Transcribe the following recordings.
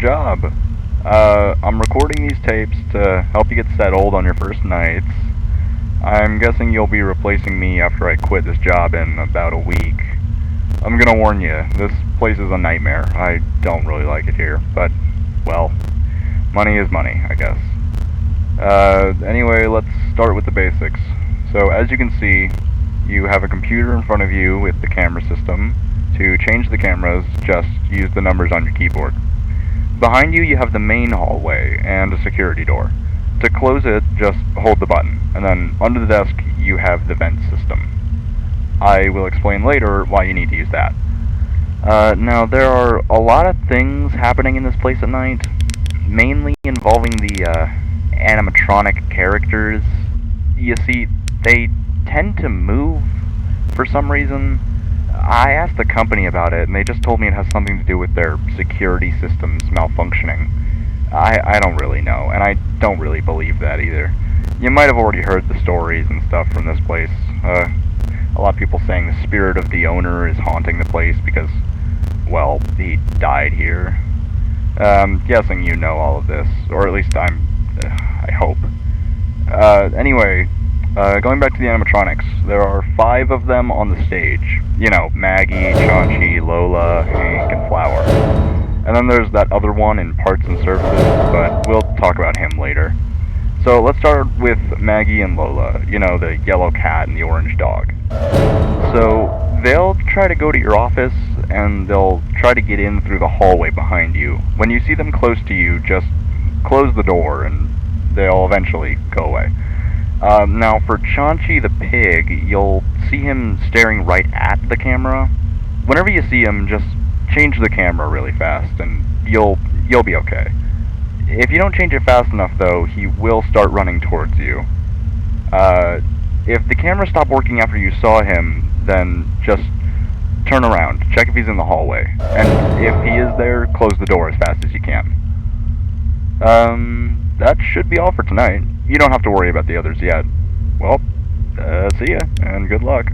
job. I'm recording these tapes to help you get settled on your first nights. I'm guessing you'll be replacing me after I quit this job in about a week. I'm gonna warn you, this place is a nightmare. I don't really like it here, but, well, money is money, I guess. Anyway, let's start with the basics. So, as you can see, you have a computer in front of you with the camera system. To change the cameras, just use the numbers on your keyboard. Behind you, you have the main hallway and a security door. To close it, just hold the button, and then under the desk, you have the vent system. I will explain later why you need to use that. Now, there are a lot of things happening in this place at night, mainly involving the animatronic characters. You see, they tend to move for some reason. I asked the company about it, and they just told me it has something to do with their security systems malfunctioning. I don't really know, and I don't really believe that either. You might have already heard the stories and stuff from this place. A lot of people saying the spirit of the owner is haunting the place because, well, he died here. Guessing you know all of this, or at least I hope. Anyway, going back to the animatronics, there are 5 of them on the stage. You know, Maggie, Chaunchi, Lola, Hank, and Flower. And then there's that other one in parts and services, but we'll talk about him later. So let's start with Maggie and Lola, you know, the yellow cat and the orange dog. So they'll try to go to your office, and they'll try to get in through the hallway behind you. When you see them close to you, just close the door, and they'll eventually go away. Now for Chaunchi the pig, you'll see him staring right at the camera. Whenever you see him, just change the camera really fast, and you'll be okay. If you don't change it fast enough, though, he will start running towards you. If the camera stopped working after you saw him, then just turn around, check if he's in the hallway, and if he is there, close the door as fast as you can. That should be all for tonight. You don't have to worry about the others yet. Well, see ya, and good luck.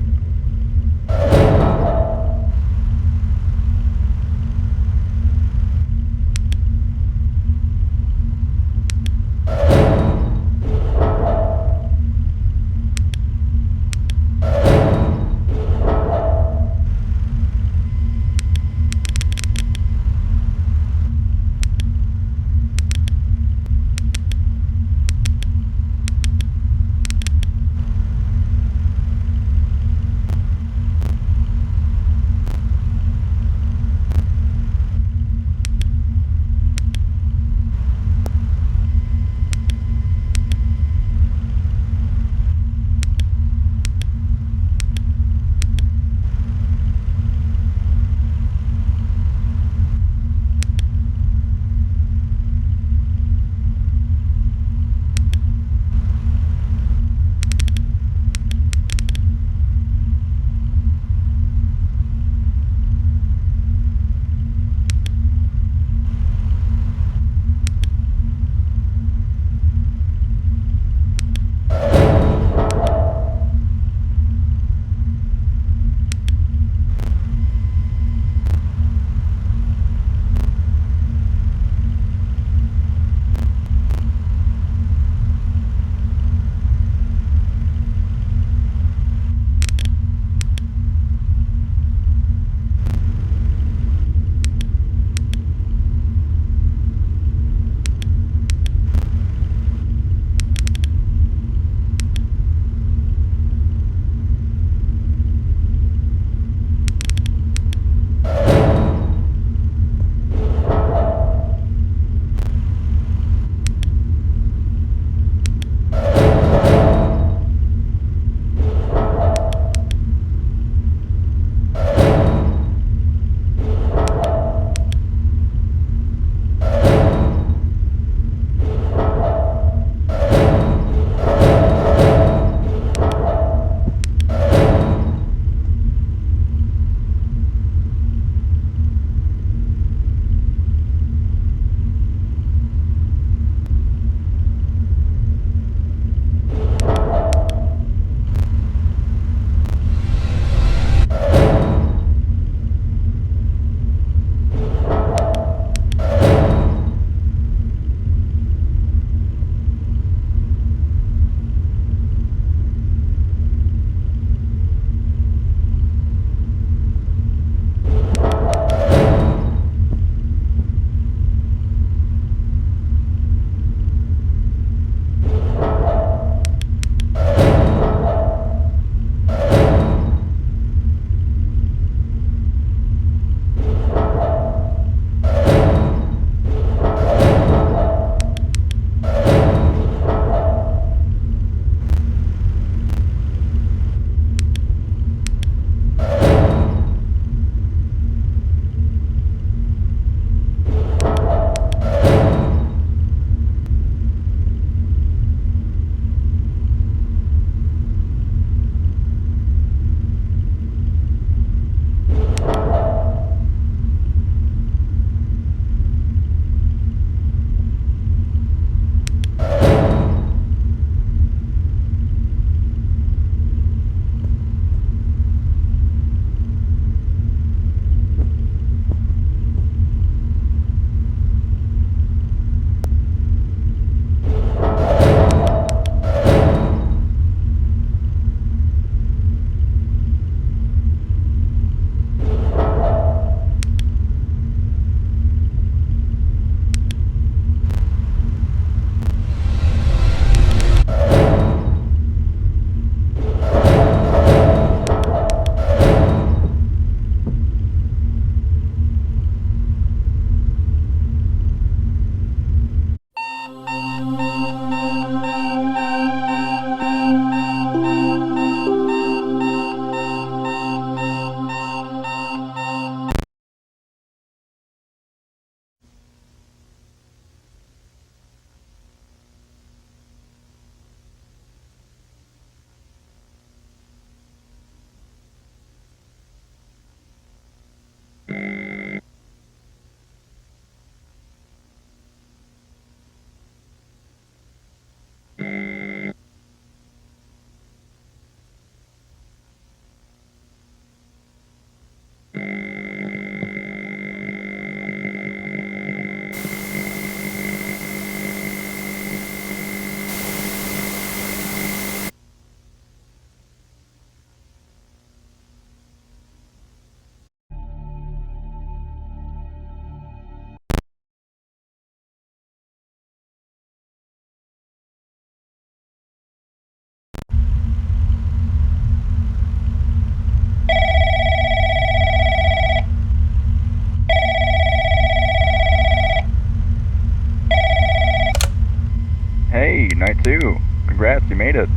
made it.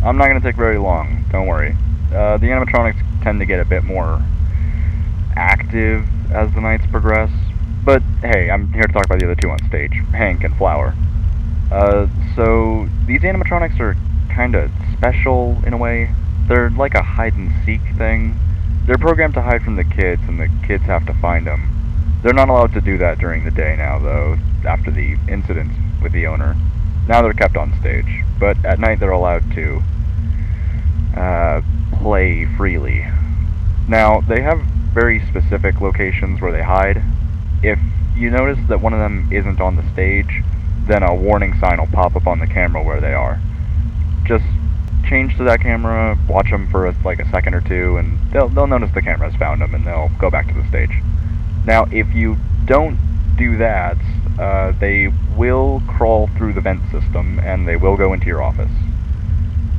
I'm not going to take very long, don't worry. The animatronics tend to get a bit more active as the nights progress, but hey, I'm here to talk about the other two on stage, Hank and Flower. So these animatronics are kinda special in a way. They're like a hide-and-seek thing. They're programmed to hide from the kids, and the kids have to find them. They're not allowed to do that during the day now, though, after the incident with the owner. Now they're kept on stage, but at night they're allowed to play freely. Now, they have very specific locations where they hide. If you notice that one of them isn't on the stage, then a warning sign will pop up on the camera where they are. Just change to that camera, watch them for like a second or two, and they'll notice the camera's found them, and they'll go back to the stage. Now, if you don't do that, they will crawl through the vent system, and they will go into your office.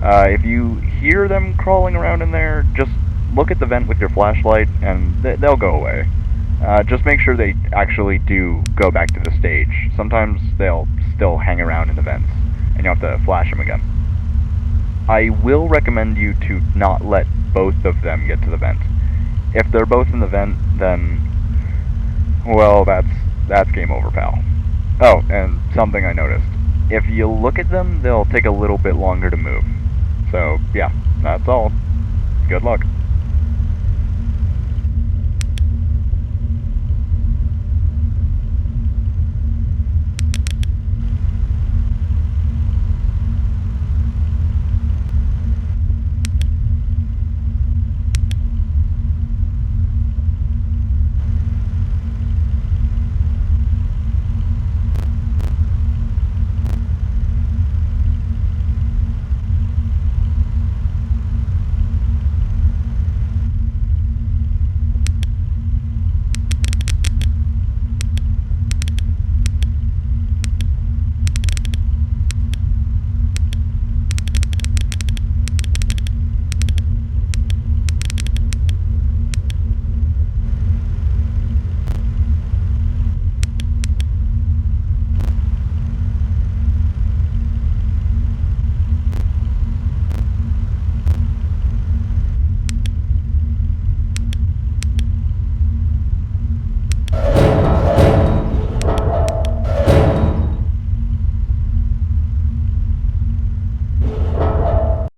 If you hear them crawling around in there, just look at the vent with your flashlight, and they'll go away. Just make sure they actually do go back to the stage. Sometimes they'll still hang around in the vents, and you have to flash them again. I will recommend you to not let both of them get to the vent. If they're both in the vent, then, well, that's game over, pal. Oh, and something I noticed. If you look at them, they'll take a little bit longer to move. So, yeah, that's all. Good luck.